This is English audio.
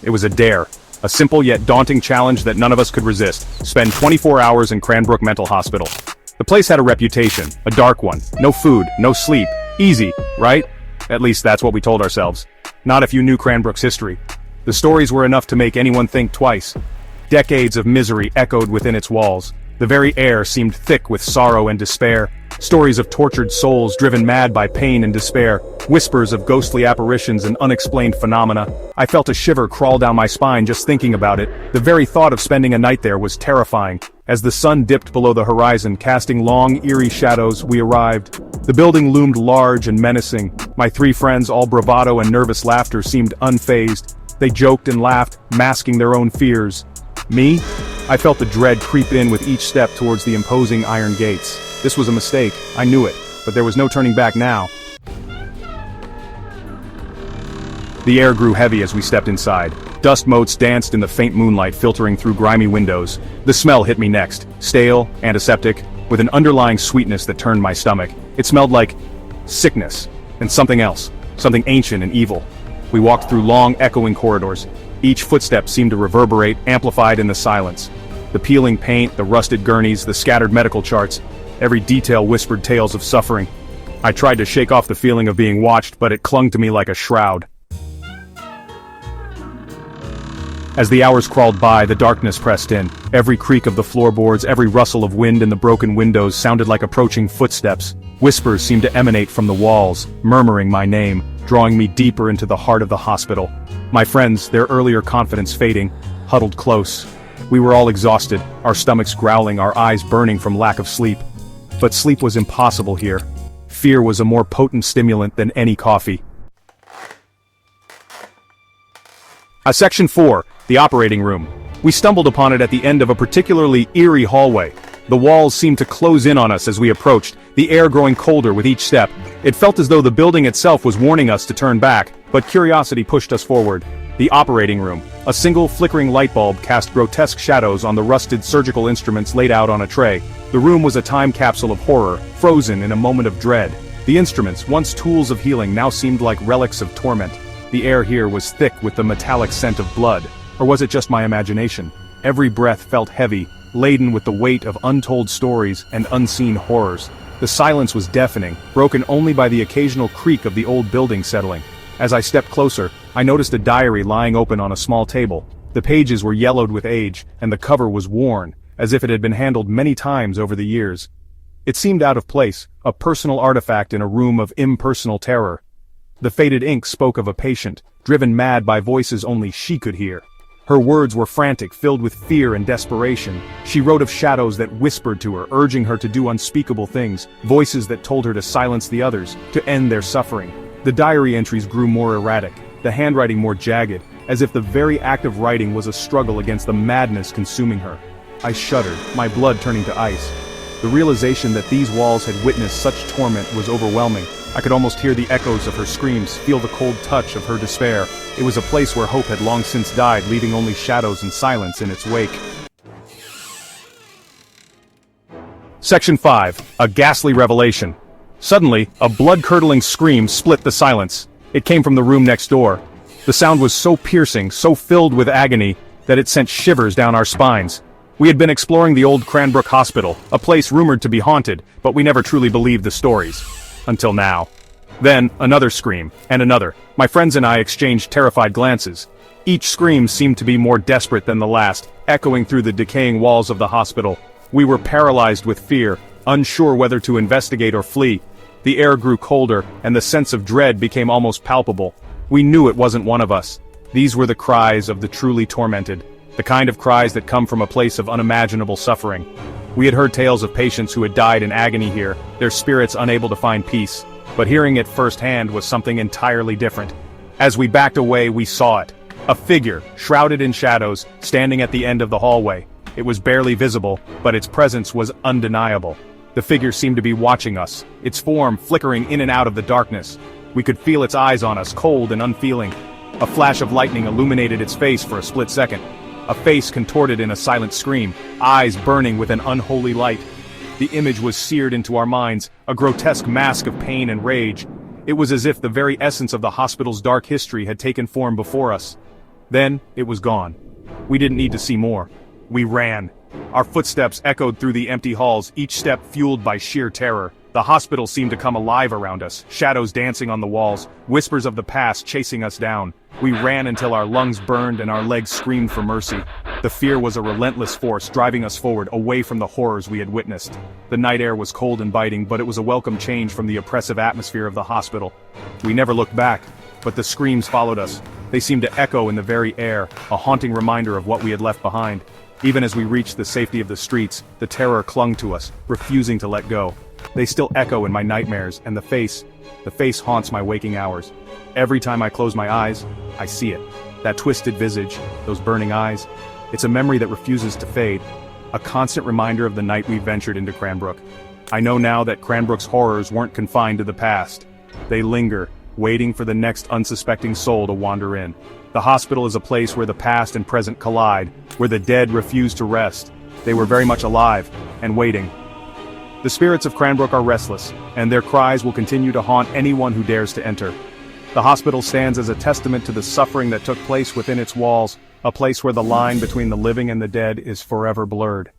It was a dare. A simple yet daunting challenge that none of us could resist. Spend 24 hours in Cranbrook Mental Hospital. The place had a reputation, a dark one. No food, no sleep. Easy, right? At least that's what we told ourselves. Not if you knew Cranbrook's history. The stories were enough to make anyone think twice. Decades of misery echoed within its walls. The very air seemed thick with sorrow and despair. Stories of tortured souls driven mad by pain and despair. Whispers of ghostly apparitions and unexplained phenomena. I felt a shiver crawl down my spine just thinking about it. The very thought of spending a night there was terrifying. As the sun dipped below the horizon, casting long, eerie shadows, we arrived. The building loomed large and menacing. My three friends, all bravado and nervous laughter, seemed unfazed. They joked and laughed, masking their own fears. Me? I felt the dread creep in with each step towards the imposing iron gates. This was a mistake, I knew it, but there was no turning back now. The air grew heavy as we stepped inside. Dust motes danced in the faint moonlight filtering through grimy windows. The smell hit me next, stale, antiseptic, with an underlying sweetness that turned my stomach. It smelled like sickness, and something else, something ancient and evil. We walked through long, echoing corridors. Each footstep seemed to reverberate, amplified in the silence. The peeling paint, the rusted gurneys, the scattered medical charts, every detail whispered tales of suffering. I tried to shake off the feeling of being watched, but it clung to me like a shroud. As the hours crawled by, the darkness pressed in. Every creak of the floorboards, every rustle of wind in the broken windows sounded like approaching footsteps. Whispers seemed to emanate from the walls, murmuring my name, drawing me deeper into the heart of the hospital. My friends, their earlier confidence fading, huddled close. We were all exhausted, our stomachs growling, our eyes burning from lack of sleep. But sleep was impossible here. Fear was a more potent stimulant than any coffee. Section 4, the operating room. We stumbled upon it at the end of a particularly eerie hallway. The walls seemed to close in on us as we approached, the air growing colder with each step. It felt as though the building itself was warning us to turn back, but curiosity pushed us forward. The operating room. A single flickering light bulb cast grotesque shadows on the rusted surgical instruments laid out on a tray. The room was a time capsule of horror, frozen in a moment of dread. The instruments, once tools of healing, now seemed like relics of torment. The air here was thick with the metallic scent of blood. Or was it just my imagination? Every breath felt heavy, laden with the weight of untold stories and unseen horrors. The silence was deafening, broken only by the occasional creak of the old building settling. As I stepped closer, I noticed a diary lying open on a small table. The pages were yellowed with age, and the cover was worn, as if it had been handled many times over the years. It seemed out of place, a personal artifact in a room of impersonal terror. The faded ink spoke of a patient, driven mad by voices only she could hear. Her words were frantic, filled with fear and desperation. She wrote of shadows that whispered to her, urging her to do unspeakable things, voices that told her to silence the others, to end their suffering. The diary entries grew more erratic, the handwriting more jagged, as if the very act of writing was a struggle against the madness consuming her. I shuddered, my blood turning to ice. The realization that these walls had witnessed such torment was overwhelming. I could almost hear the echoes of her screams, feel the cold touch of her despair. It was a place where hope had long since died, leaving only shadows and silence in its wake. Section 5, a ghastly revelation. Suddenly, a blood-curdling scream split the silence. It came from the room next door. The sound was so piercing, so filled with agony, that it sent shivers down our spines. We had been exploring the old Cranbrook Hospital, a place rumored to be haunted, but we never truly believed the stories. Until now. Then, another scream, and another. My friends and I exchanged terrified glances. Each scream seemed to be more desperate than the last, echoing through the decaying walls of the hospital. We were paralyzed with fear, unsure whether to investigate or flee. The air grew colder, and the sense of dread became almost palpable. We knew it wasn't one of us. These were the cries of the truly tormented, the kind of cries that come from a place of unimaginable suffering. We had heard tales of patients who had died in agony here, their spirits unable to find peace. But hearing it firsthand was something entirely different. As we backed away, we saw it. A figure, shrouded in shadows, standing at the end of the hallway. It was barely visible, but its presence was undeniable. The figure seemed to be watching us, its form flickering in and out of the darkness. We could feel its eyes on us, cold and unfeeling. A flash of lightning illuminated its face for a split second. A face contorted in a silent scream, eyes burning with an unholy light. The image was seared into our minds, a grotesque mask of pain and rage. It was as if the very essence of the hospital's dark history had taken form before us. Then, it was gone. We didn't need to see more. We ran. Our footsteps echoed through the empty halls, each step fueled by sheer terror. The hospital seemed to come alive around us, shadows dancing on the walls, whispers of the past chasing us down. We ran until our lungs burned and our legs screamed for mercy. The fear was a relentless force driving us forward, away from the horrors we had witnessed. The night air was cold and biting, but it was a welcome change from the oppressive atmosphere of the hospital. We never looked back, but the screams followed us. They seemed to echo in the very air, a haunting reminder of what we had left behind. Even as we reached the safety of the streets, the terror clung to us, refusing to let go. They still echo in my nightmares, and the face haunts my waking hours. Every time I close my eyes, I see it. That twisted visage, those burning eyes. It's a memory that refuses to fade. A constant reminder of the night we ventured into Cranbrook. I know now that Cranbrook's horrors weren't confined to the past. They linger, waiting for the next unsuspecting soul to wander in. The hospital is a place where the past and present collide, where the dead refuse to rest. They were very much alive, and waiting. The spirits of Cranbrook are restless, and their cries will continue to haunt anyone who dares to enter. The hospital stands as a testament to the suffering that took place within its walls, a place where the line between the living and the dead is forever blurred.